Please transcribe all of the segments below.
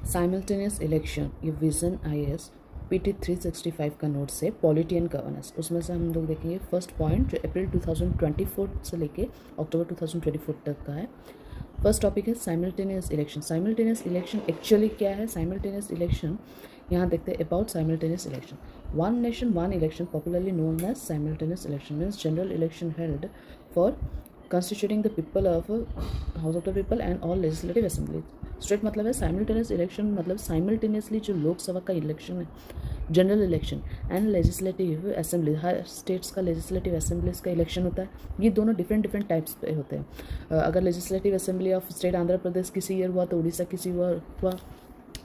Simultaneous election, ये vision IAS PT 365 का note से पॉलिटी एंड गवर्नेंस, उसमें से हम लोग देखेंगे फर्स्ट पॉइंट जो अप्रैल 2024 से लेके अक्टूबर 2024 तक का है। फर्स्ट टॉपिक है simultaneous election. Simultaneous election actually क्या है? साइमल्टेनियस इलेक्शन यहाँ देखते हैं about simultaneous election. One nation one election, popularly known as simultaneous election, means general election held for constituting the people of house of the people and all legislative assembly. Straight मतलब है simultaneous election, मतलब simultaneously जो लोकसभा का election है, general election and legislative assembly, her states का legislative assemblies का election होता है। ये दोनों डिफरेंट टाइप्स पे होते हैं। अगर legislative assembly of state Andhra Pradesh किसी ईयर हुआ तो उड़ीसा किसी हुआ,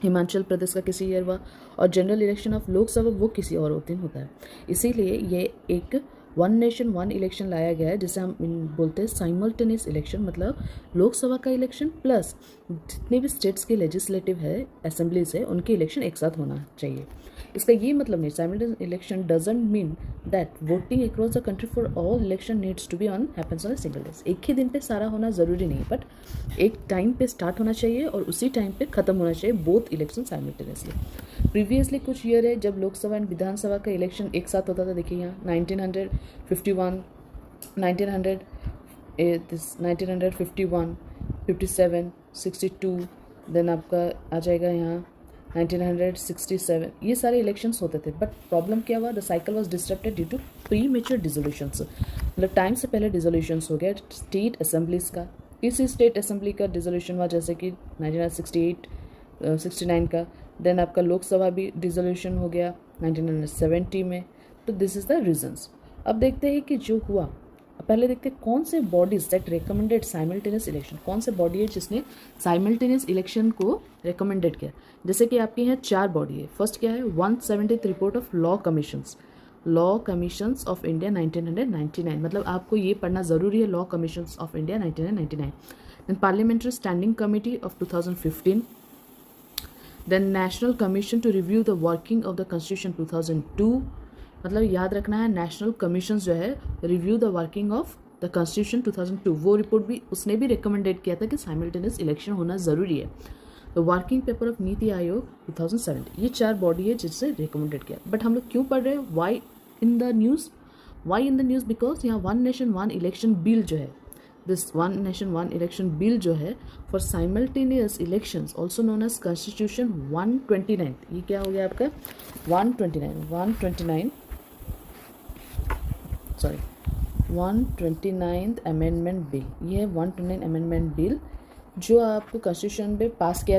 हिमाचल प्रदेश का किसी ईयर हुआ, और जनरल इलेक्शन ऑफ लोकसभा वो किसी और दिन होता है। इसीलिए ये एक वन नेशन वन इलेक्शन लाया गया है, जिसे हम बोलते हैं साइमल्टेनियस इलेक्शन, मतलब लोकसभा का इलेक्शन प्लस जितने भी स्टेट्स के लेजिस्लेटिव है असेंबलीज है उनके इलेक्शन एक साथ होना चाहिए। इसका ये मतलब नहीं, simultaneous election doesn't mean that voting across the country for all election needs to be on happens on single days. एक ही दिन पे सारा होना ज़रूरी नहीं, बट एक टाइम पे स्टार्ट होना चाहिए और उसी टाइम पे ख़त्म होना चाहिए, बोथ इलेक्शन साइमल्टेनियसली। प्रीवियसली कुछ ईयर है जब लोकसभा एंड विधानसभा का इलेक्शन एक साथ होता था। देखिए यहाँ 1951, 1951, 57, 62, देन आपका आ जाएगा यहाँ 1967, ये सारे इलेक्शंस होते थे। बट प्रॉब्लम क्या हुआ? The cycle was disturbed due to premature dissolutions, मतलब टाइम से पहले डिसोल्यूशंस हो गया स्टेट असेंबलीज का। किसी स्टेट असेंबली का डिसोल्यूशन हुआ जैसे कि 1968, 69 का। देन आपका लोकसभा भी डिसोल्यूशन हो गया 1970 में। तो दिस इज़ द रीजंस। अब देखते हैं कि जो हुआ, पहले देखते हैं कौन से bodies that recommended simultaneous election, कौन से बॉडी है जिसने साइमल्टेनियस इलेक्शन को रिकमेंडेड किया। जैसे कि आपके यहाँ 4 बॉडी है। फर्स्ट क्या है? 170th report of law commissions of India 1999, मतलब आपको ये पढ़ना ज़रूरी है, law commissions of India 1999। Then parliamentary standing committee of 2015, then national commission to review the working of the constitution 2002, मतलब याद रखना है नेशनल कमीशन जो है review the working of the constitution 2002, वो रिपोर्ट भी उसने भी रिकमेंडेड किया था कि साइमल्टेनियस इलेक्शन होना ज़रूरी है। तो working paper of NITI Aayog 2007, ये 4 बॉडी है जिससे रिकमेंडेड किया। बट हम लोग क्यों पढ़ रहे हैं? Why in the news? Because यहाँ one nation one election bill जो है, this one nation one election bill जो है for simultaneous elections also known as constitution 129, ये क्या हो गया आपका 129th अमेंडमेंट बिल। ये है 129 अमेंडमेंट बिल जो आपको कॉन्स्टिट्यूशन पे पास किया